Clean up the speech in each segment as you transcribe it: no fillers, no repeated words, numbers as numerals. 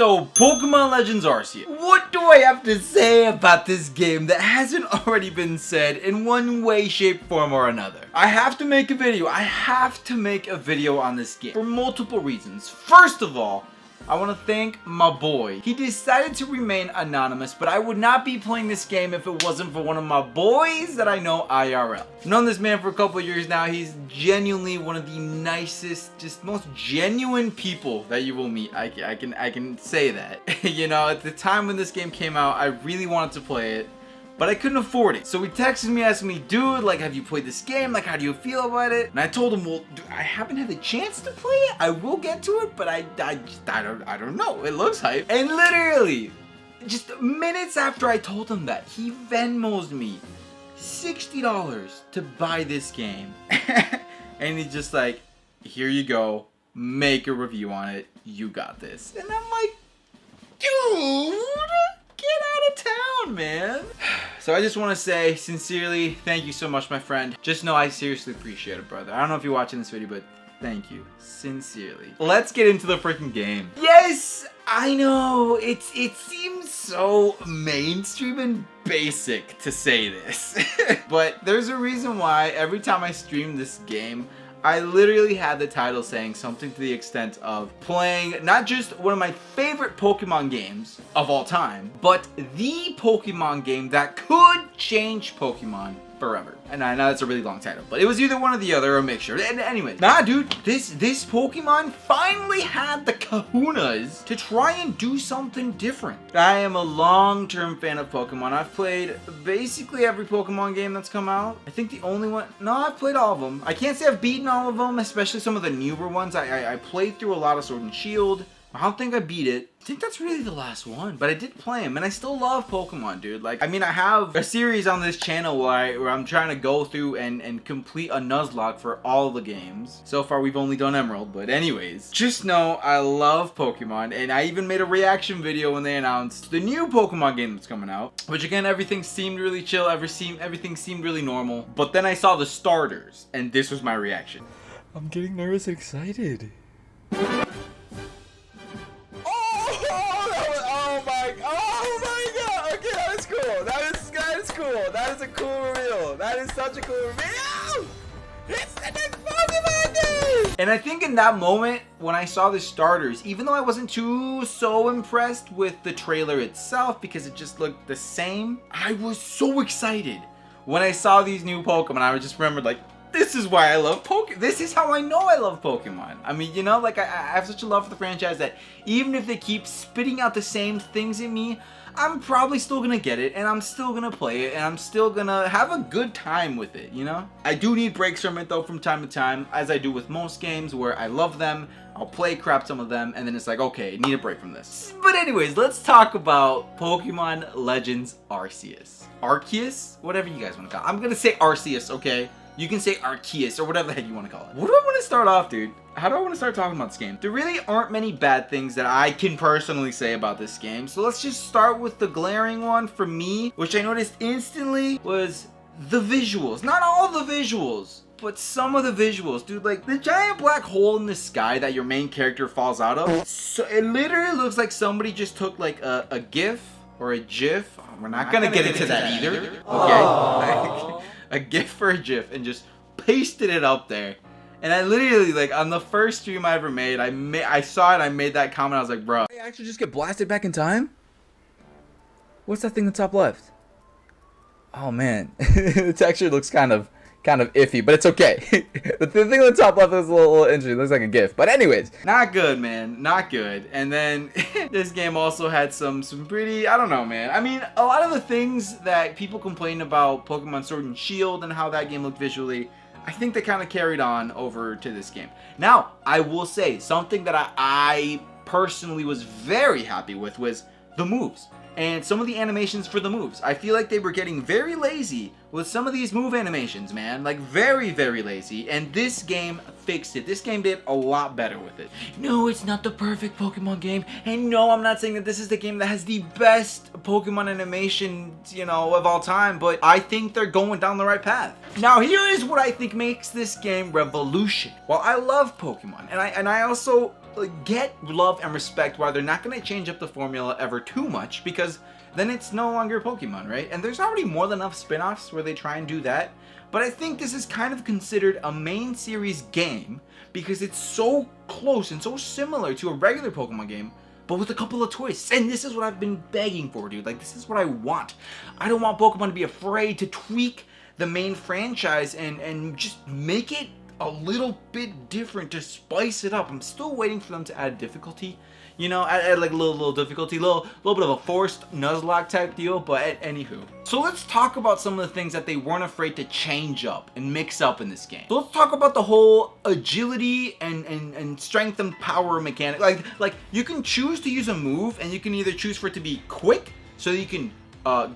So, Pokemon Legends Arceus. What do I have to say about this game that hasn't already been said in one way, shape, form, or another? I have to make a video. I have to make a video on this game for multiple reasons. First of all, I want to thank my boy. He decided to remain anonymous, but I would not be playing this game if it wasn't for one of my boys that I know IRL. I've known this man for a couple of years now. He's genuinely one of the nicest, just most genuine people that you will meet. I can say that. You know, at the time when this game came out, I really wanted to play it, but I couldn't afford it. So he texted me, asking me, dude, like, have you played this game? Like, how do you feel about it? And I told him, well, dude, I haven't had the chance to play it. I will get to it, but I don't know. It looks hype. And literally, just minutes after I told him that, he Venmos me $60 to buy this game. And he's just like, here you go. Make a review on it. You got this. And I'm like, dude, get out of town, man. So I just want to say, sincerely, thank you so much, my friend. Just know I seriously appreciate it, brother. I don't know if you're watching this video, but thank you. Sincerely. Let's get into the freaking game. Yes, I know. It seems so mainstream and basic to say this. But there's a reason why every time I stream this game, I literally had the title saying something to the extent of playing not just one of my favorite Pokemon games of all time, but the Pokemon game that could change Pokemon forever. And I know that's a really long title, but it was either one or the other or a mixture. And anyways, nah, dude, this Pokemon finally had the kahunas to try and do something different. I am a long-term fan of Pokemon. I've played basically every Pokemon game that's come out. I think the only one, no, I've played all of them. I can't say I've beaten all of them, especially some of the newer ones. I played through a lot of Sword and Shield. I don't think I beat it. I think that's really the last one, but I did play him, and I still love Pokemon, dude. Like, I mean, I have a series on this channel where I'm trying to go through and complete a Nuzlocke for all the games. So far, we've only done Emerald, but anyways, just know I love Pokemon, and I even made a reaction video when they announced the new Pokemon game that's coming out, which again, everything seemed really chill, everything seemed really normal, but then I saw the starters, and this was my reaction. I'm getting nervous and excited. That is a cool reveal. That is such a cool reveal. It's the next Pokemon game. And I think in that moment, when I saw the starters, even though I wasn't so impressed with the trailer itself because it just looked the same, I was so excited when I saw these new Pokemon. I just remembered, like, this is why I love Pokemon. This is how I know I love Pokemon. I mean, you know, like, I have such a love for the franchise that even if they keep spitting out the same things in me, I'm probably still gonna get it, and I'm still gonna play it, and I'm still gonna have a good time with it, you know? I do need breaks from it, though, from time to time, as I do with most games where I love them, I'll play crap some of them, and then it's like, okay, need a break from this. But anyways, let's talk about Pokemon Legends Arceus. Arceus? Whatever you guys want to call it. I'm gonna say Arceus, okay? You can say Arceus or whatever the heck you want to call it. What do I want to start off, dude? How do I want to start talking about this game? There really aren't many bad things that I can personally say about this game. So let's just start with the glaring one for me, which I noticed instantly was the visuals. Not all the visuals, but some of the visuals, dude. Like the giant black hole in the sky that your main character falls out of. So it literally looks like somebody just took like a GIF or a GIF. We're not gonna get into that either. Okay. A GIF or a GIF and just pasted it up there. And I literally, like, on the first stream I ever made, I saw it, I made that comment, I was like, bro. I actually just get blasted back in time? What's that thing in the top left? Oh man, the texture looks kind of iffy, but it's okay. The thing on the top left is a little interesting. It looks like a GIF. But anyways, not good, man. Not good. And then this game also had some pretty, I don't know, man. I mean, a lot of the things that people complain about Pokemon Sword and Shield and how that game looked visually, I think they kind of carried on over to this game. Now, I will say something that I personally was very happy with was the moves. And some of the animations for the moves. I feel like they were getting very lazy with some of these move animations, man. Like, very, very lazy. And this game fixed it. This game did a lot better with it. No, it's not the perfect Pokemon game. And no, I'm not saying that this is the game that has the best Pokemon animations, you know, of all time. But I think they're going down the right path. Now, here is what I think makes this game revolution. Well, I love Pokemon. And I also get love and respect while they're not going to change up the formula ever too much, because then it's no longer Pokemon, right? And there's already more than enough spin-offs where they try and do that. But I think this is kind of considered a main series game because it's so close and so similar to a regular Pokemon game, but with a couple of twists. And this is what I've been begging for, dude. Like, this is what I want. I don't want Pokemon to be afraid to tweak the main franchise and just make it a little bit different to spice it up. I'm still waiting for them to add difficulty. You know, add like a little difficulty, little bit of a forced Nuzlocke type deal, but anywho. So let's talk about some of the things that they weren't afraid to change up and mix up in this game. So let's talk about the whole agility and strength and power mechanic. Like you can choose to use a move, and you can either choose for it to be quick, so that you can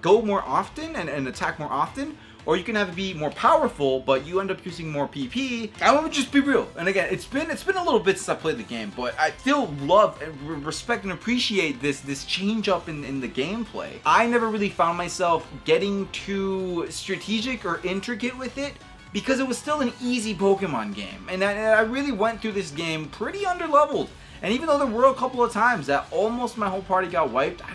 go more often and attack more often, or you can have it be more powerful, but you end up using more PP. I'm gonna just be real. And again, it's been a little bit since I played the game, but I still love and respect and appreciate this change up in the gameplay. I never really found myself getting too strategic or intricate with it because it was still an easy Pokemon game. And I really went through this game pretty underleveled. And even though there were a couple of times that almost my whole party got wiped, I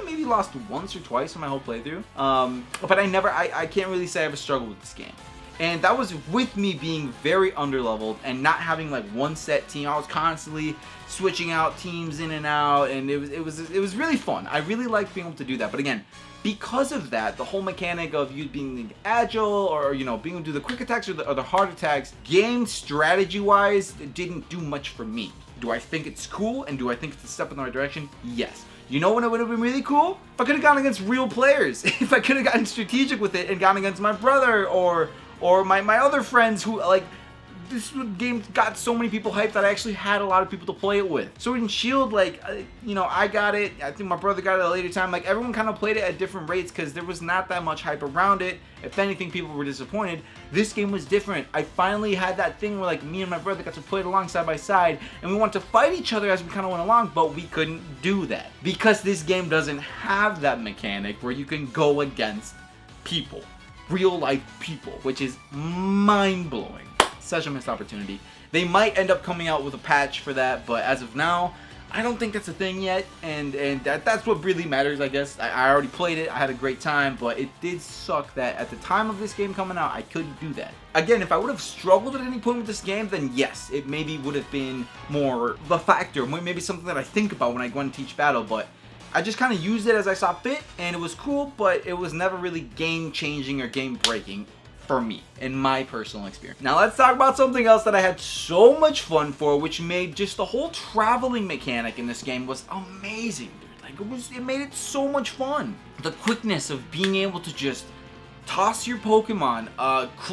maybe lost once or twice in my whole playthrough, but I can't really say I ever struggled with this game. And that was with me being very underleveled and not having like one set team. I was constantly switching out teams in and out, and it was really fun. I really liked being able to do that. But again, because of that, the whole mechanic of you being agile, or you know, being able to do the quick attacks or the hard attacks, game strategy wise, it didn't do much for me. Do I think it's cool, and do I think it's a step in the right direction? Yes. You know when it would have been really cool? If I could have gone against real players. If I could have gotten strategic with it and gone against my brother or my other friends who, like, this game got so many people hyped that I actually had a lot of people to play it with. Sword and Shield, like, you know, I got it. I think my brother got it at a later time. Like, everyone kind of played it at different rates because there was not that much hype around it. If anything, people were disappointed. This game was different. I finally had that thing where, like, me and my brother got to play it along side by side, and we wanted to fight each other as we kind of went along, but we couldn't do that because this game doesn't have that mechanic where you can go against people, real life people, which is mind-blowing. Such a missed opportunity. They might end up coming out with a patch for that, but as of now, I don't think that's a thing yet, and that's what really matters, I guess. I already played it, I had a great time, but it did suck that at the time of this game coming out, I couldn't do that. Again, if I would have struggled at any point with this game, then yes, it maybe would have been more of a factor, maybe something that I think about when I go and teach battle, but I just kind of used it as I saw fit, and it was cool, but it was never really game-changing or game-breaking for me, in my personal experience. Now let's talk about something else that I had so much fun for, which made just the whole traveling mechanic in this game was amazing, dude. Like, it made it so much fun. The quickness of being able to just toss your Pokemon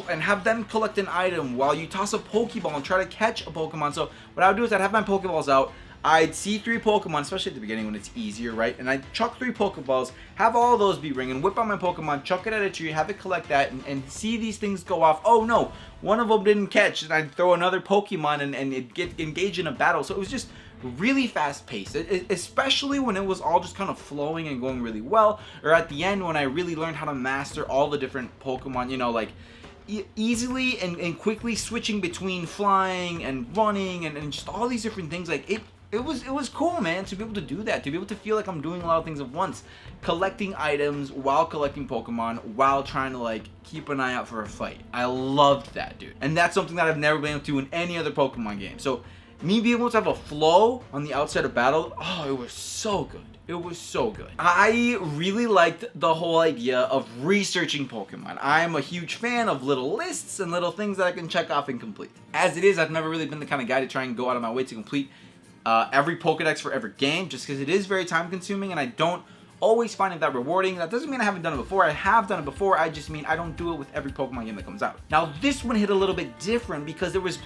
and have them collect an item while you toss a Pokeball and try to catch a Pokemon. So what I would do is I'd have my Pokeballs out, I'd see 3 Pokemon, especially at the beginning when it's easier, right? And I'd chuck 3 Pokeballs, have all of those be ringing, whip out my Pokemon, chuck it at a tree, have it collect that, and see these things go off. Oh no, one of them didn't catch, and I'd throw another Pokemon and it'd get engaged in a battle. So it was just really fast paced, especially when it was all just kind of flowing and going really well, or at the end when I really learned how to master all the different Pokemon, you know, like easily and quickly switching between flying and running and just all these different things. Like it was cool, man, to be able to do that, to be able to feel like I'm doing a lot of things at once, collecting items while collecting Pokemon, while trying to like keep an eye out for a fight. I loved that, dude, and that's something that I've never been able to do in any other Pokemon game. So me being able to have a flow on the outside of battle, oh, it was so good. It was so good. I really liked the whole idea of researching Pokemon. I'm a huge fan of little lists and little things that I can check off and complete. As it is, I've never really been the kind of guy to try and go out of my way to complete every Pokedex for every game, just because it is very time consuming and I don't always find it that rewarding. That doesn't mean I haven't done it before. I have done it before. I just mean I don't do it with every Pokemon game that comes out. Now this one hit a little bit different because there was,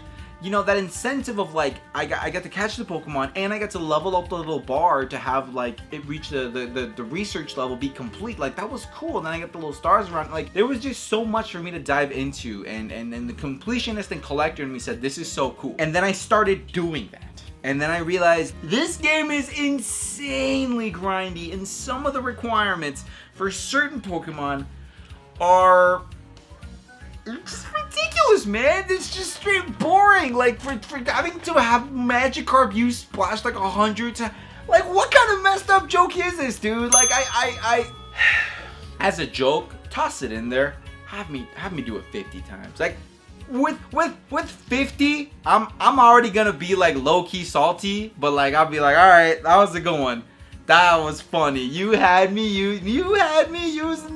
you know, that incentive of like I got to catch the Pokemon and I got to level up the little bar to have like it reach the research level, be complete. Like that was cool. And then I got the little stars around. Like there was just so much for me to dive into, and the completionist and collector in me said this is so cool. And then I started doing that. And then I realized this game is insanely grindy, and some of the requirements for certain Pokemon are just ridiculous. ridiculous, man. It's just straight boring. Like, for having to have Magikarp use Splash like 100 times. Like, what kind of messed up joke is this, dude? Like, I as a joke, toss it in there. Have me do it 50 times. Like, with 50, I'm already gonna be like low-key salty, but like I'll be like, all right, that was a good one. That was funny. You had me using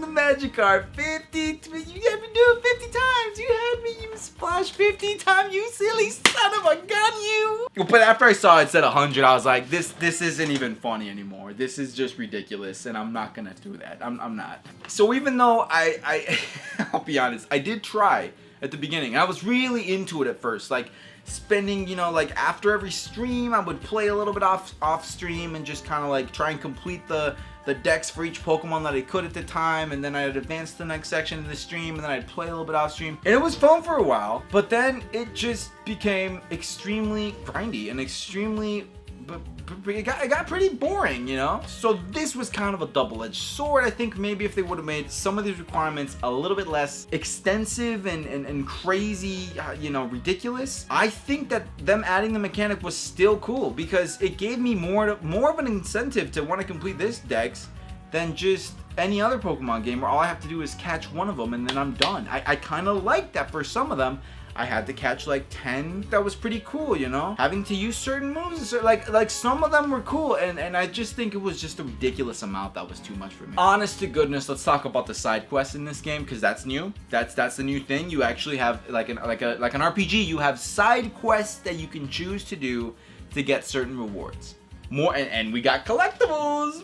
the Magikarp 50. You had me do it 50 times. You had me use Splash 50 times. You silly son of a gun, you. But after I saw it said 100, I was like, this isn't even funny anymore. This is just ridiculous, and I'm not gonna do that. I'm not. So even though I'll be honest, I did try at the beginning. I was really into it at first, like spending, you know, like after every stream I would play a little bit off stream and just kind of like try and complete the decks for each Pokemon that I could at the time, and then I'd advance to the next section of the stream, and then I'd play a little bit off stream, and it was fun for a while, but then it just became extremely grindy and extremely it got pretty boring, you know? So this was kind of a double-edged sword. I think maybe if they would have made some of these requirements a little bit less extensive and crazy, you know, ridiculous, I think that them adding the mechanic was still cool, because it gave me more of an incentive to want to complete this dex than just any other Pokemon game where all I have to do is catch one of them and then I'm done. I kind of like that for some of them. I had to catch like 10. That was pretty cool, you know? Having to use certain moves, like some of them were cool, and I just think it was just a ridiculous amount that was too much for me. Honest to goodness, let's talk about the side quests in this game, because that's new. That's the new thing. You actually have like an RPG. You have side quests that you can choose to do to get certain rewards. More, and we got collectibles.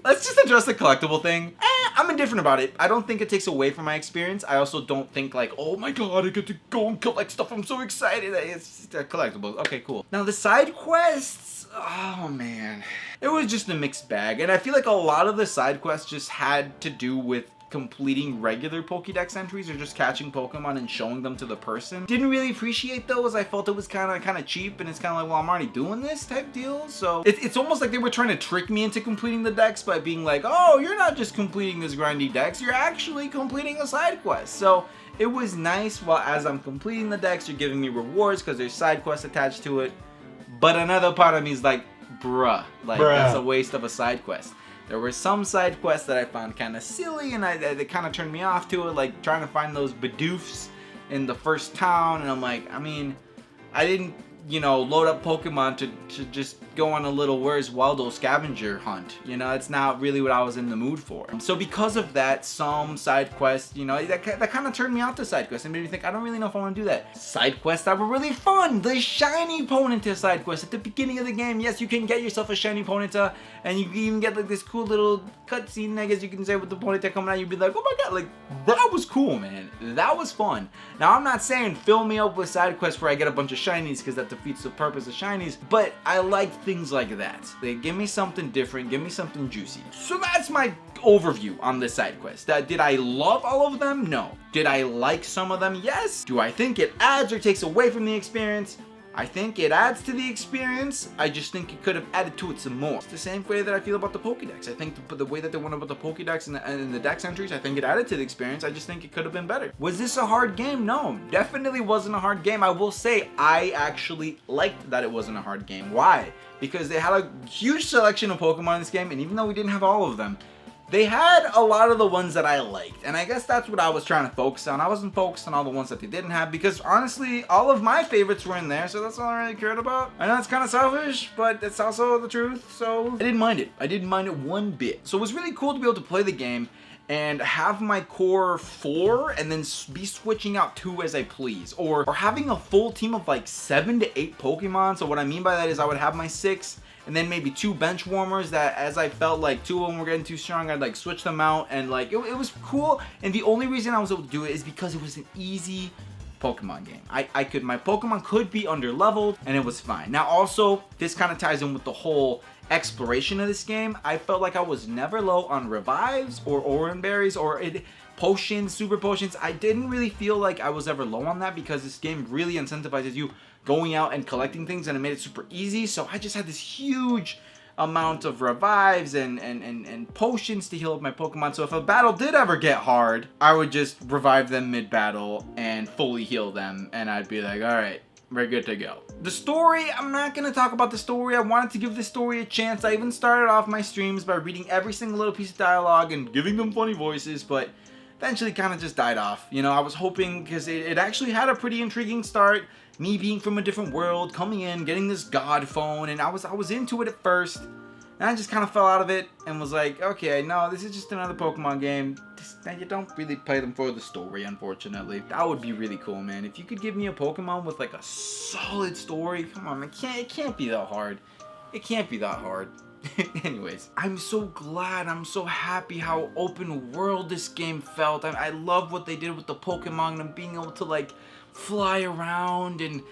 Let's just address the collectible thing. I'm indifferent about it. I don't think it takes away from my experience. I also don't think like, oh my god, I get to go and collect stuff. I'm so excited. It's collectibles. Okay, cool. Now the side quests, oh man. It was just a mixed bag. And I feel like a lot of the side quests just had to do with completing regular Pokedex entries or just catching Pokemon and showing them to the person. Didn't really appreciate those. I felt it was kind of cheap, and it's kind of like, well, I'm already doing this type deal. So it's almost like they were trying to trick me into completing the dex by being like, oh, you're not just completing this grindy dex, you're actually completing a side quest. So it was nice while as I'm completing the dex, you're giving me rewards because there's side quests attached to it. But another part of me is like, bruh, that's a waste of a side quest. There were some side quests that I found kind of silly, and they kind of turned me off to it, like trying to find those Bidoofs in the first town, and I'm like, I mean, I didn't, you know, load up Pokemon to just go on a little Where's Waldo scavenger hunt. You know, it's not really what I was in the mood for. So because of that, some side quests, you know, that kind of turned me off to side quests and made me think, I don't really know if I want to do that. Side quests that were really fun. The shiny Ponyta side quest at the beginning of the game. Yes, you can get yourself a shiny Ponyta, and you can even get like this cool little cutscene, I guess you can say, with the Ponyta coming out. You'd be like, oh my god, like that was cool, man. That was fun. Now I'm not saying fill me up with side quests where I get a bunch of shinies, because that defeats the purpose of shinies, but I like things like that. They give me something different, give me something juicy. So that's my overview on this side quest. Did I love all of them? No. Did I like some of them? Yes. Do I think it adds or takes away from the experience? I think it adds to the experience. I just think it could have added to it some more. It's the same way that I feel about the Pokedex. I think the way that they went about the Pokedex and the Dex entries, I think it added to the experience. I just think it could have been better. Was this a hard game? No, definitely wasn't a hard game. I will say I actually liked that it wasn't a hard game. Why? Because they had a huge selection of Pokemon in this game, and even though we didn't have all of them, they had a lot of the ones that I liked, and I guess that's what I was trying to focus on. I wasn't focused on all the ones that they didn't have, because honestly, all of my favorites were in there, so that's all I really cared about. I know it's kind of selfish, but it's also the truth, so I didn't mind it. I didn't mind it one bit. So it was really cool to be able to play the game and have my core 4 and then be switching out 2 as I please, or having a full team of like 7 to 8 Pokemon. So what I mean by that is I would have my 6 and then maybe 2 bench warmers that as I felt like 2 of them were getting too strong, I'd like switch them out, and like it was cool. And the only reason I was able to do it is because it was an easy Pokemon game. My Pokemon could be under leveled and it was fine. Now also, this kind of ties in with the whole exploration of this game. I felt like I was never low on revives or Oran berries or potions, super potions. I didn't really feel like I was ever low on that, because this game really incentivizes you going out and collecting things, and it made it super easy. So I just had this huge amount of revives and potions to heal up my Pokemon. So if a battle did ever get hard, I would just revive them mid-battle and fully heal them, and I'd be like, all right, we're good to go. The story, I'm not going to talk about the story. I wanted to give the story a chance. I even started off my streams by reading every single little piece of dialogue and giving them funny voices, but eventually kind of just died off. You know, I was hoping, because it actually had a pretty intriguing start. Me being from a different world, coming in, getting this god phone, and I was into it at first, and I just kind of fell out of it and was like, okay, no, this is just another Pokemon game. You don't really play them for the story, unfortunately. That would be really cool, man. If you could give me a Pokemon with like a solid story, come on, man, it can't be that hard. It can't be that hard. Anyways, I'm so glad, I'm so happy how open world this game felt. I love what they did with the Pokemon and being able to like fly around and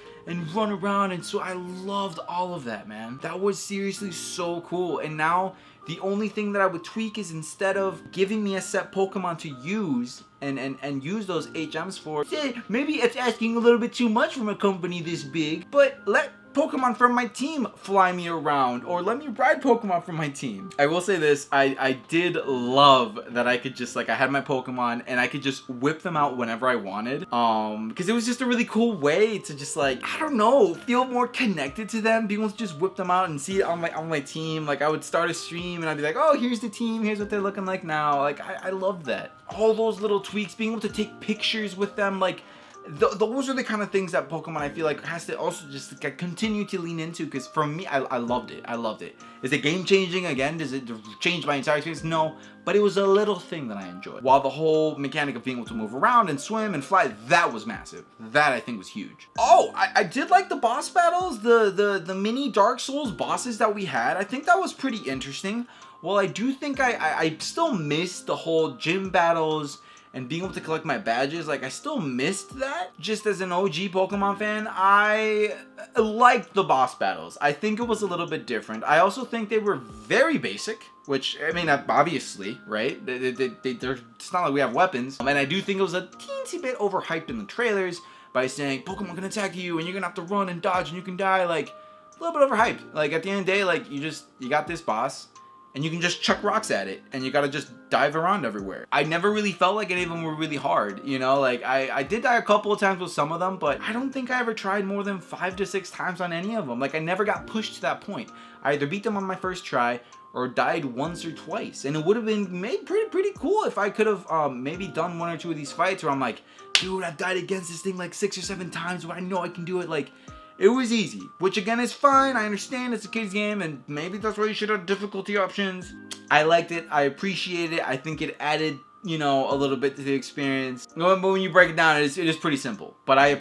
run around, and so I loved all of that, man. That was seriously so cool. And now the only thing that I would tweak is, instead of giving me a set Pokemon to use and use those HMs for, maybe it's asking a little bit too much from a company this big, but let Pokemon from my team fly me around, or let me ride Pokemon from my team. I will say this, I did love that I could just, like, I had my Pokemon and I could just whip them out whenever I wanted, because it was just a really cool way to just, like, I don't know, feel more connected to them, being able to just whip them out and see it on my team. Like, I would start a stream and I'd be like, oh, here's the team, here's what they're looking like now. Like, I loved that. All those little tweaks, being able to take pictures with them, like, those are the kind of things that Pokemon, I feel like, has to also just like continue to lean into, because for me, I loved it. I loved it. Is it game changing again? Does it change my entire experience? No, but it was a little thing that I enjoyed. While the whole mechanic of being able to move around and swim and fly, that was massive. That I think was huge. Oh, I did like the boss battles, the mini Dark Souls bosses that we had. I think that was pretty interesting. Well, I do think I still missed the whole gym battles and being able to collect my badges. Like, I still missed that. Just as an OG Pokemon fan, I liked the boss battles. I think it was a little bit different. I also think they were very basic, which, I mean, obviously, right? It's not like we have weapons. And I do think it was a teensy bit overhyped in the trailers by saying, Pokemon can attack you and you're gonna have to run and dodge and you can die. Like, a little bit overhyped. Like, at the end of the day, like, you got this boss, and you can just chuck rocks at it, and you gotta just dive around everywhere. I never really felt like any of them were really hard, you know? Like, I did die a couple of times with some of them, but I don't think I ever tried more than 5 to 6 times on any of them. Like, I never got pushed to that point. I either beat them on my first try, or died once or twice, and it would have been made pretty cool if I could have maybe done 1 or 2 of these fights where I'm like, dude, I've died against this thing like 6 or 7 times, but I know I can do it. Like, it was easy, which again is fine. I understand it's a kid's game, and maybe that's why you should have difficulty options. I liked it. I appreciate it. I think it added, you know, a little bit to the experience. But when you break it down, it is pretty simple. But I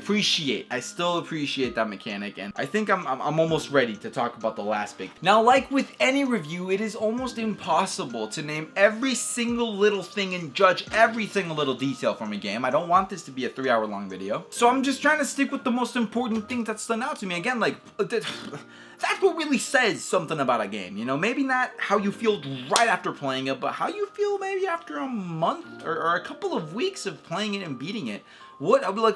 still appreciate that mechanic, and I think I'm almost ready to talk about the last big thing. Now, like with any review, it is almost impossible to name every single little thing and judge every single little detail from a game. I don't want this to be a 3-hour long video. So I'm just trying to stick with the most important things that stood out to me. Again, like, that's what really says something about a game, you know? Maybe not how you feel right after playing it, but how you feel maybe after a month or a couple of weeks of playing it and beating it. What, like,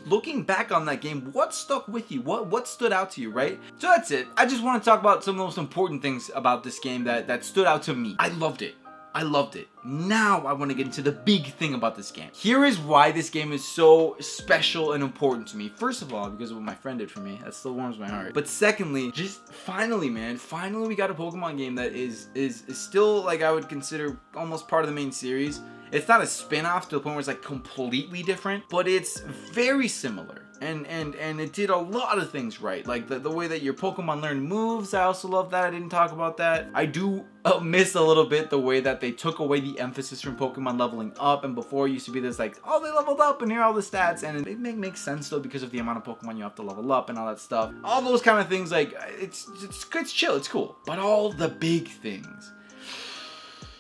looking back on that game, what stuck with you? What stood out to you, right? So that's it. I just want to talk about some of the most important things about this game that stood out to me. I loved it. I loved it. Now I want to get into the big thing about this game. Here is why this game is so special and important to me. First of all, because of what my friend did for me. That still warms my heart. But secondly, just finally, man, finally we got a Pokemon game that is still, like, I would consider almost part of the main series. It's not a spin-off to the point where it's like completely different, but it's very similar. And it did a lot of things right. Like the way that your Pokemon learn moves, I also love that. I didn't talk about that. I do miss a little bit the way that they took away the emphasis from Pokemon leveling up. And before it used to be this like, oh, they leveled up and here are all the stats. And it makes sense though because of the amount of Pokemon you have to level up and all that stuff. All those kind of things, like, it's chill, it's cool. But all the big things.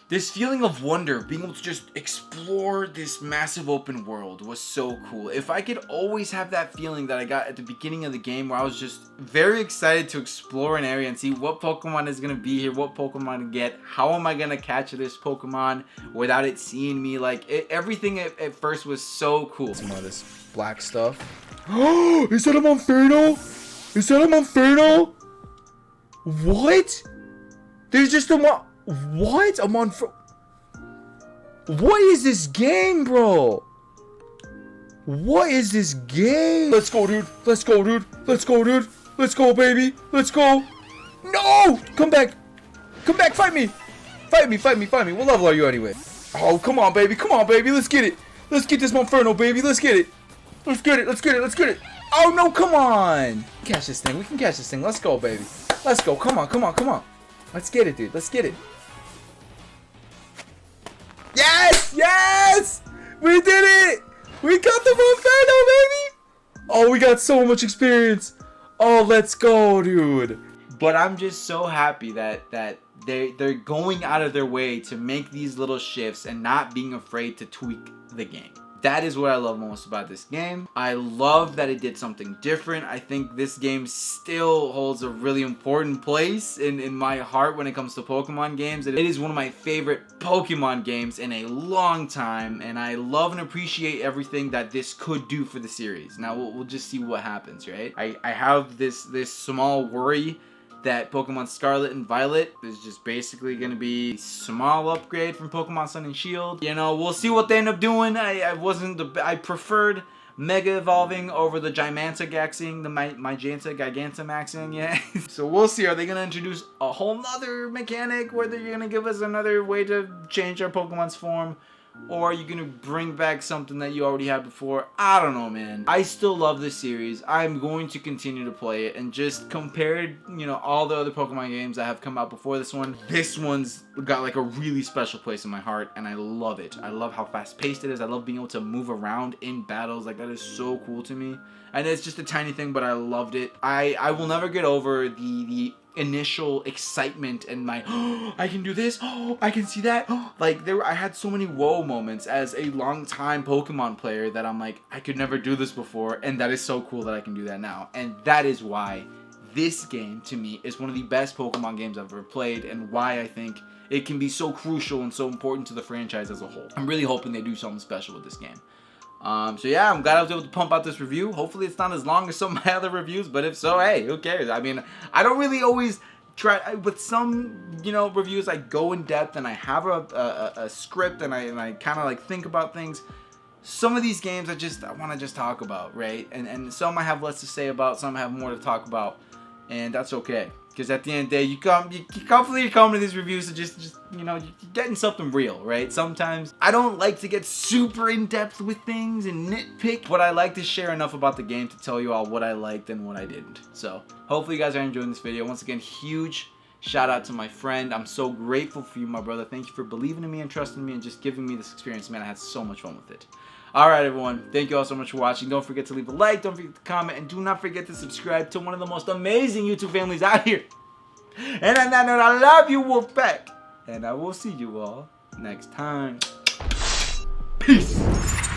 This feeling of wonder, being able to just explore this massive open world was so cool. If I could always have that feeling that I got at the beginning of the game where I was just very excited to explore an area and see what Pokemon is going to be here, what Pokemon to get, how am I going to catch this Pokemon without it seeing me, like, everything at first was so cool. Some of this black stuff. Oh, is that a Monferno? Is that a Monferno? What? There's just a what? What is this game, bro? What is this game? Let's go, dude. Let's go, dude. Let's go, dude. Let's go, baby. Let's go. No! Come back. Come back. Fight me. Fight me. Fight me. Fight me. What level are you anyway? Oh, come on, baby. Come on, baby. Let's get it. Let's get this Monferno, baby. Let's get it. Let's get it. Let's get it. Let's get it. Oh, no. Come on. Catch this thing. We can catch this thing. Let's go, baby. Let's go. Come on. Come on. Come on. Let's get it, dude. Let's get it. Yes! Yes! We did it! We got the Monferno, baby! Oh, we got so much experience. Oh, let's go, dude. But I'm just so happy that they're going out of their way to make these little shifts and not being afraid to tweak the game. That is what I love most about this game. I love that it did something different. I think this game still holds a really important place in my heart when it comes to Pokemon games. It is one of my favorite Pokemon games in a long time, and I love and appreciate everything that this could do for the series. Now we'll just see what happens, right? I have this small worry that Pokemon Scarlet and Violet is just basically going to be a small upgrade from Pokemon Sun and Shield. You know, we'll see what they end up doing. I preferred Mega Evolving over the Gigantamaxing, the Gigantamaxing, yeah. So we'll see. Are they going to introduce a whole nother mechanic where they're going to give us another way to change our Pokemon's form? Or are you going to bring back something that you already had before? I don't know, man. I still love this series. I'm going to continue to play it. And just compared, you know, all the other Pokemon games that have come out before this one's got like a really special place in my heart. And I love it. I love how fast-paced it is. I love being able to move around in battles. Like, that is so cool to me. And it's just a tiny thing, but I loved it. I will never get over the initial excitement and my I can do this, I can see that, like I had so many whoa moments as a long-time Pokemon player that I'm like, I could never do this before, and that is so cool that I can do that now. And that is why this game to me is one of the best Pokemon games I've ever played, and why I think it can be so crucial and so important to the franchise as a whole. I'm really hoping they do something special with this game. So yeah, I'm glad I was able to pump out this review. Hopefully it's not as long as some of my other reviews, but if so, hey, who cares? I mean, I don't really always try, with some, you know, reviews, I go in depth and I have a script and I kind of like think about things. Some of these games I want to just talk about, right? And some I have less to say about, some I have more to talk about, and that's okay. Because at the end of the day, hopefully you come to these reviews to just you know, you're getting something real, right? Sometimes I don't like to get super in depth with things and nitpick, but I like to share enough about the game to tell you all what I liked and what I didn't. So hopefully you guys are enjoying this video. Once again, huge shout out to my friend. I'm so grateful for you, my brother. Thank you for believing in me and trusting me and just giving me this experience, man. I had so much fun with it. Alright everyone, thank you all so much for watching. Don't forget to leave a like, don't forget to comment, and do not forget to subscribe to one of the most amazing YouTube families out here. And on that note, I love you, Wolfpack. And I will see you all next time. Peace.